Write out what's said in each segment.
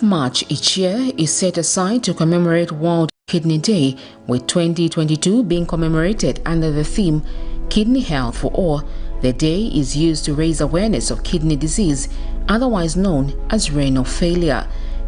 March each year is set aside to commemorate World Kidney Day, with 2022 being commemorated under the theme Kidney Health for All. The day is used to raise awareness of kidney disease, otherwise known as renal failure.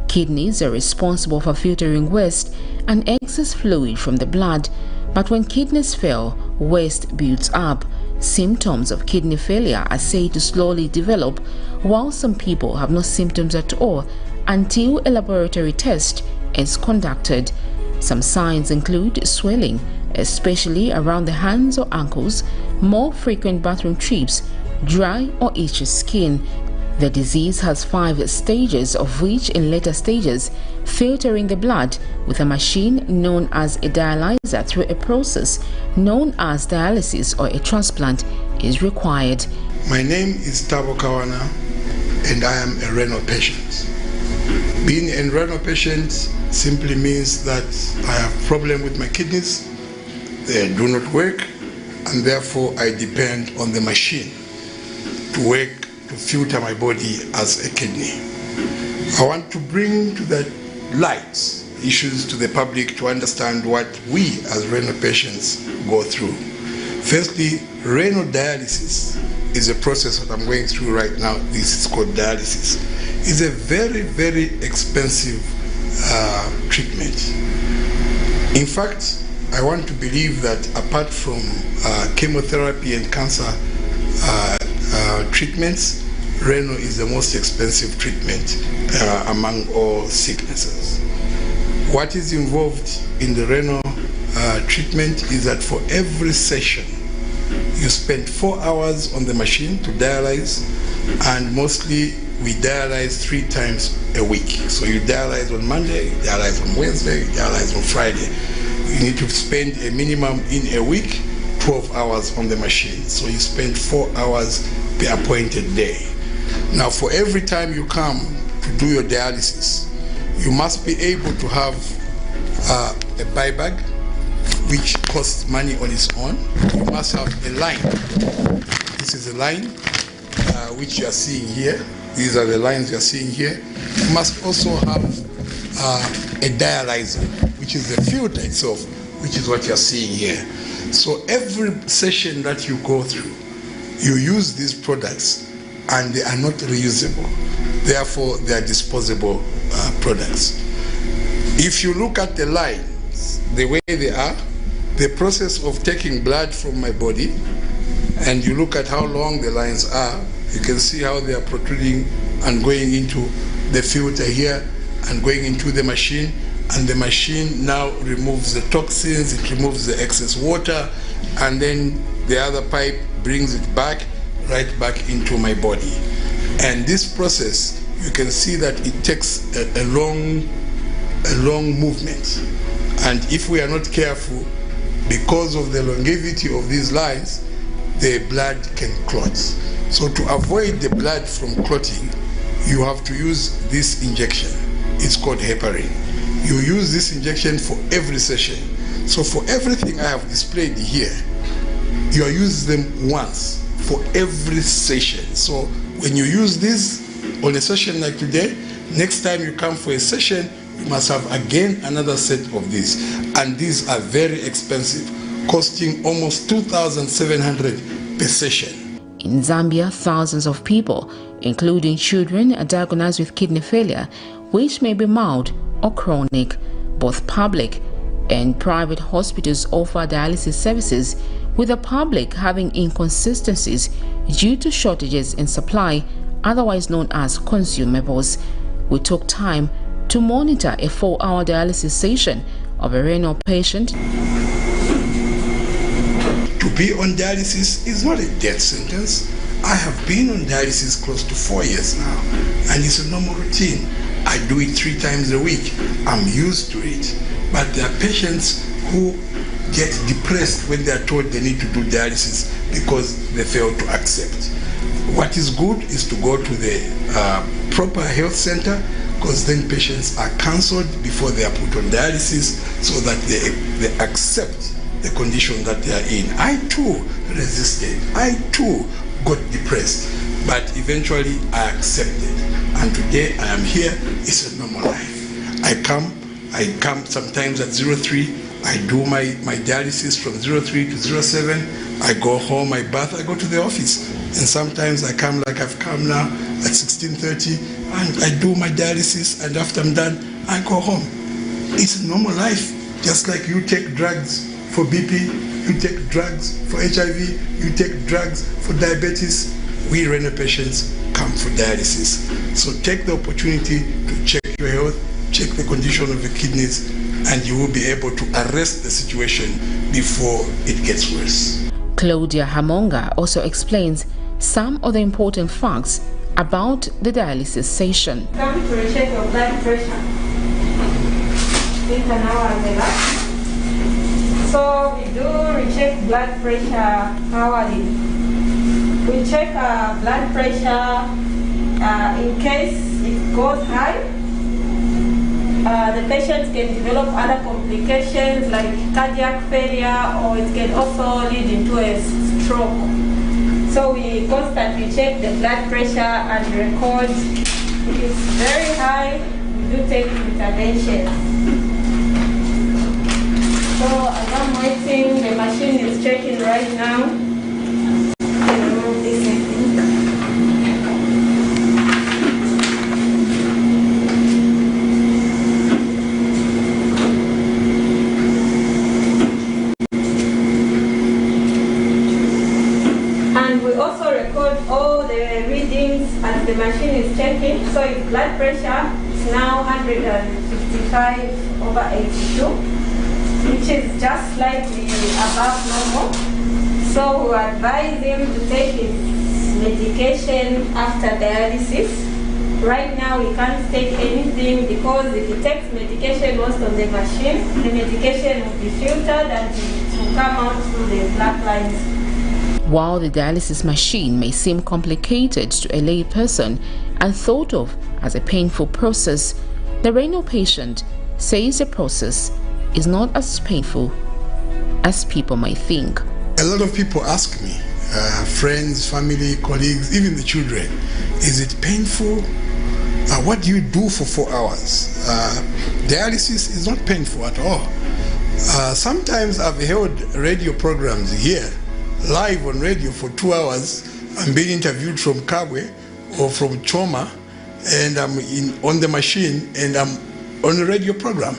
Kidneys are responsible for filtering waste and excess fluid from the blood, but when kidneys fail, waste builds up. Symptoms of kidney failure are said to slowly develop, while some people have no symptoms at all until a laboratory test is conducted. Some signs include swelling, especially around the hands or ankles, more frequent bathroom trips, dry or itchy skin. The disease has 5 stages, of which in later stages, filtering the blood with a machine known as a dialyzer through a process known as dialysis or a transplant is required. My name is THABO KAWANA and I am a renal patient. Being a renal patient simply means that I have problem with my kidneys, they do not work, and therefore I depend on the machine to work to filter my body as a kidney. I want to bring to the light issues to the public to understand what we as renal patients go through. Firstly, renal dialysis is a process that I'm going through right now. This is called dialysis. It's a very, very expensive treatment. In fact, I want to believe that apart from chemotherapy and cancer treatments, renal is the most expensive treatment among all sicknesses. What is involved in the renal treatment is that for every session, you spend 4 hours on the machine to dialyze, and mostly we dialyze 3 times a week. So you dialyze on Monday, you dialyze on Wednesday, you dialyze on Friday. You need to spend a minimum in a week 12 hours on the machine. So you spend 4 hours per appointed day. Now for every time you come to do your dialysis, you must be able to have a buyback, which costs money on its own. You must have a line. This is a line which you are seeing here. These are the lines you are seeing here. You must also have a dialyzer, which is the filter itself, which is what you are seeing here. So every session that you go through, you use these products and they are not reusable. Therefore, they are disposable products. If you look at the lines, the way they are, the process of taking blood from my body, and you look at how long the lines are, you can see how they are protruding and going into the filter here and going into the machine, and the machine now removes the toxins, it removes the excess water, and then the other pipe brings it back, right back into my body. And this process, you can see that it takes a long movement. And if we are not careful, because of the longevity of these lines, the blood can clot. So to avoid the blood from clotting, you have to use this injection. It's called heparin. You use this injection for every session. So for everything I have displayed here, you are using them once for every session. So when you use this on a session like today, next time you come for a session, you must have again another set of these. And these are very expensive, costing almost 2,700 per session. In Zambia, thousands of people, including children, are diagnosed with kidney failure, which may be mild or chronic. Both public and private hospitals offer dialysis services, with the public having inconsistencies due to shortages in supply, otherwise known as consumables. We took time to monitor a 4-hour dialysis session of a renal patient. To be on dialysis is not a death sentence. I have been on dialysis close to 4 years now, and it's a normal routine. I do it 3 times a week. I'm used to it. But there are patients who get depressed when they are told they need to do dialysis because they fail to accept. What is good is to go to the proper health center, because then patients are counseled before they are put on dialysis so that they accept the condition that they are in. I too resisted. I too got depressed, but eventually I accepted. And today I am here. It's a normal life. I come sometimes at 03. I do my dialysis from 03 to 07. I go home, I bath, I go to the office. And sometimes I come like I've come now at 16:30, and I do my dialysis, and after I'm done, I go home. It's a normal life, just like you take drugs for BP, you take drugs for HIV, you take drugs for diabetes. We renal patients come for dialysis. So take the opportunity to check your health, check the condition of your kidneys, and you will be able to arrest the situation before it gets worse. Claudia Hamonga also explains some of the important facts about the dialysis session. Come to recheck your blood pressure. An hour and a half. So we do recheck blood pressure hourly. We check blood pressure in case it goes high. The patient can develop other complications like cardiac failure, or it can also lead into a stroke. So we constantly check the blood pressure and record. If it's very high, we do take intervention. So as I'm waiting, the machine is checking right now. Remove this, I think. And we also record all the readings as the machine is checking. So if blood pressure is now 155/82, which is just slightly above normal. So we advise him to take his medication after dialysis. Right now he can't take anything because if he takes medication most of the machine, the medication will be filtered and it will come out through the black lines. While the dialysis machine may seem complicated to a lay person and thought of as a painful process, the renal patient says the process is not as painful as people might think. A lot of people ask me, friends, family, colleagues, even the children, is it painful? What do you do for 4 hours? Dialysis is not painful at all. Sometimes I've held radio programs here, live on radio for 2 hours. I'm being interviewed from Kabwe or from Choma, and I'm on the machine and I'm on a radio program,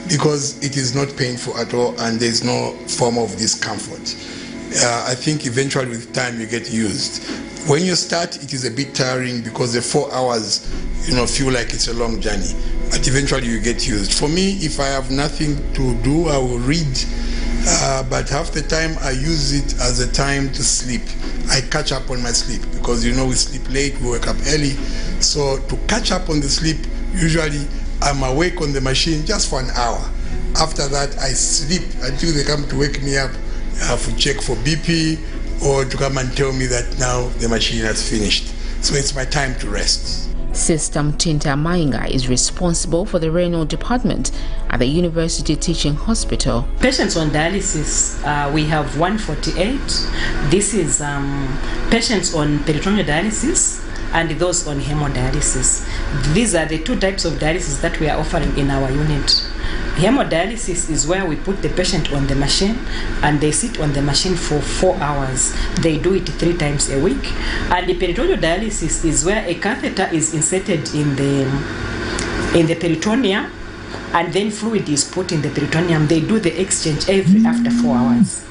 because it is not painful at all and there's no form of discomfort. I think eventually with time you get used. When you start, it is a bit tiring because the 4 hours, feel like it's a long journey, but eventually you get used. For me, if I have nothing to do, I will read, but half the time I use it as a time to sleep. I catch up on my sleep because we sleep late, we wake up early. So to catch up on the sleep, usually I'm awake on the machine just for an hour. After that, I sleep until they come to wake me up to check for BP or to come and tell me that now the machine has finished. So it's my time to rest. Sister Mtinta Mainga is responsible for the renal department at the University Teaching Hospital. Patients on dialysis, we have 148. This is patients on peritoneal dialysis and those on hemodialysis. These are the two types of dialysis that we are offering in our unit. Hemodialysis is where we put the patient on the machine and they sit on the machine for 4 hours. They do it 3 times a week. And the peritoneal dialysis is where a catheter is inserted in the peritoneum and then fluid is put in the peritoneum. They do the exchange after 4 hours.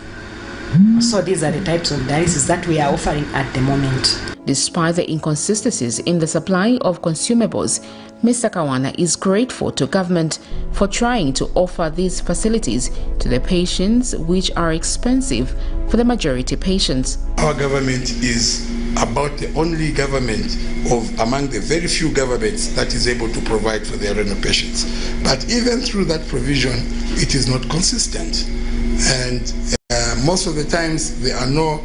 So these are the types of dialysis that we are offering at the moment. Despite the inconsistencies in the supply of consumables, Mr. Kawana is grateful to government for trying to offer these facilities to the patients, which are expensive for the majority patients. Our government is about the only government among the very few governments that is able to provide for their renal patients. But even through that provision, it is not consistent. And most of the times there are no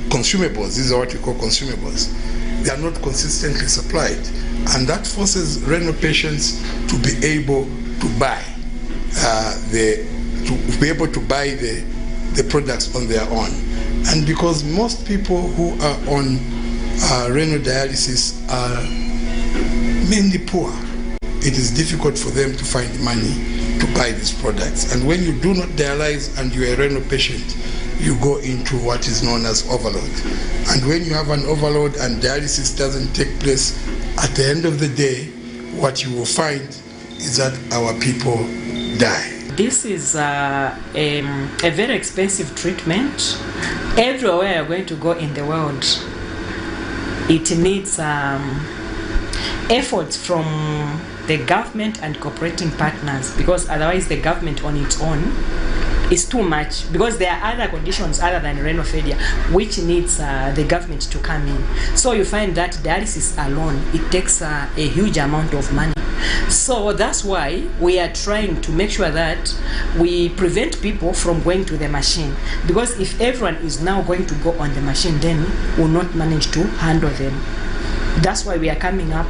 consumables. These are what we call consumables. They are not consistently supplied, and that forces renal patients to be able to buy the products on their own. And because most people who are on renal dialysis are mainly poor, it is difficult for them to find money to buy these products. And when you do not dialyze and you're a renal patient, you go into what is known as overload. And when you have an overload and dialysis doesn't take place, at the end of the day, what you will find is that our people die. This is a very expensive treatment. Everywhere you're going to go in the world, it needs efforts from the government and cooperating partners, because otherwise the government on its own is too much, because there are other conditions other than renal failure which needs the government to come in. So you find that dialysis alone, it takes a huge amount of money. So that's why we are trying to make sure that we prevent people from going to the machine, because if everyone is now going to go on the machine, then we'll not manage to handle them. That's why we are coming up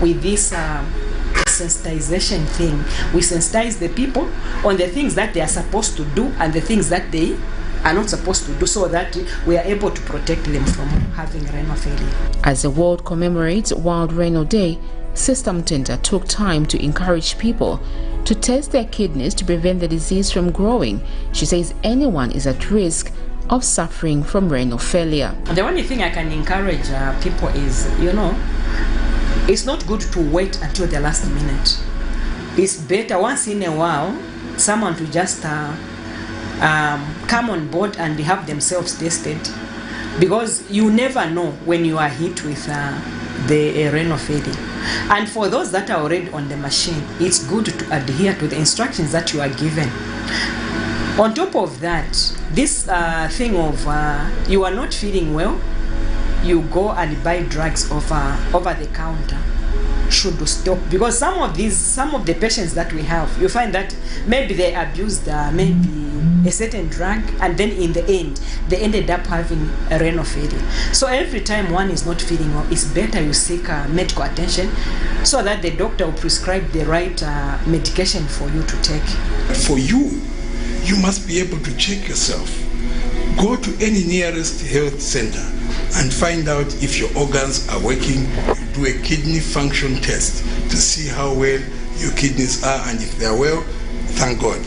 with this sensitization thing. We sensitize the people on the things that they are supposed to do and the things that they are not supposed to do, so that we are able to protect them from having renal failure. As the world commemorates World Renal Day, Sister Mtenta took time to encourage people to test their kidneys to prevent the disease from growing. She says anyone is at risk of suffering from renal failure. The only thing I can encourage people is, it's not good to wait until the last minute. It's better once in a while someone to just come on board and have themselves tested, because you never know when you are hit with the renal failure. And for those that are already on the machine, it's good to adhere to the instructions that you are given. On top of that, this thing of you are not feeling well, you go and buy drugs over the counter should stop, because some of the patients that we have, you find that maybe they abused maybe a certain drug, and then in the end they ended up having a renal failure. So every time one is not feeling well, it's better you seek medical attention so that the doctor will prescribe the right medication for you to take. For you must be able to check yourself. Go to any nearest health center and find out if your organs are working. You do a kidney function test to see how well your kidneys are, and if they are well, thank God.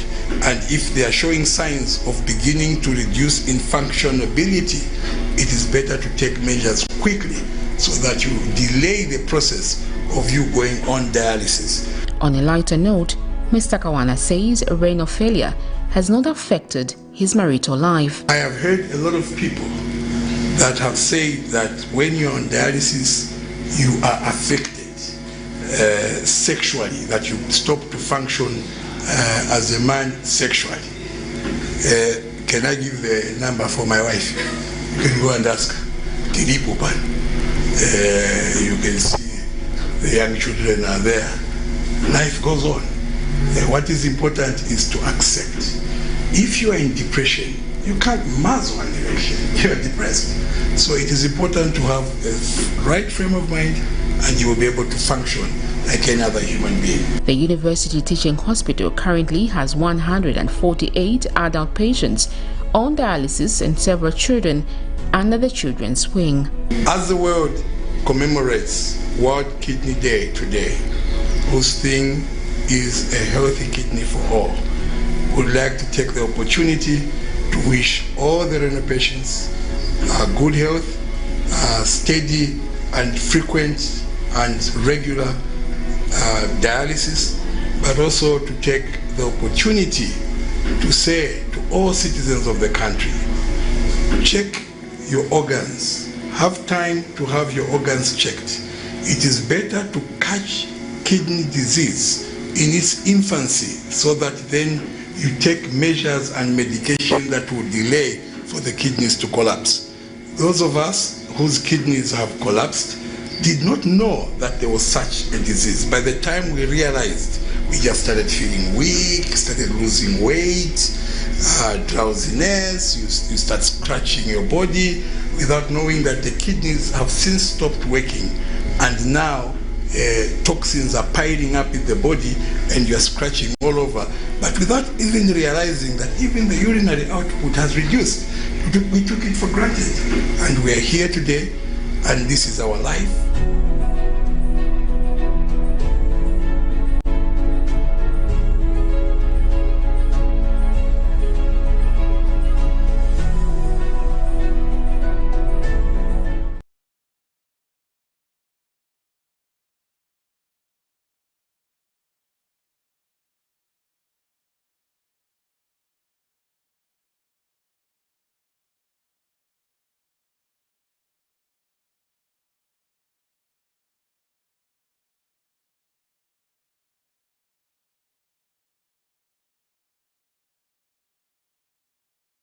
And if they are showing signs of beginning to reduce in functionability, it is better to take measures quickly so that you delay the process of you going on dialysis. On a lighter note, Mr. Kawana says renal failure has not affected his marital life. I have heard a lot of people that have said that when you're on dialysis, you are affected sexually, that you stop to function as a man sexually. Can I give the number for my wife? You can go and ask Tiripupan. You can see the young children are there. Life goes on. What is important is to accept. If you are in depression, you can't muzzle an erection. You are depressed. So it is important to have a right frame of mind, and you will be able to function like any other human being. The University Teaching Hospital currently has 148 adult patients on dialysis and several children under the children's wing. As the world commemorates World Kidney Day today, whose theme is a healthy kidney for all, we would like to take the opportunity to wish all the renal patients good health, steady and frequent and regular dialysis, but also to take the opportunity to say to all citizens of the country, check your organs, have time to have your organs checked. It is better to catch kidney disease in its infancy, so that then you take measures and medication that will delay for the kidneys to collapse. Those of us whose kidneys have collapsed did not know that there was such a disease. By the time we realized, we just started feeling weak, started losing weight, drowsiness, you start scratching your body without knowing that the kidneys have since stopped working, and now toxins are piling up in the body and you're scratching all over, but without even realizing that even the urinary output has reduced. We took it for granted, and we are here today, and this is our life.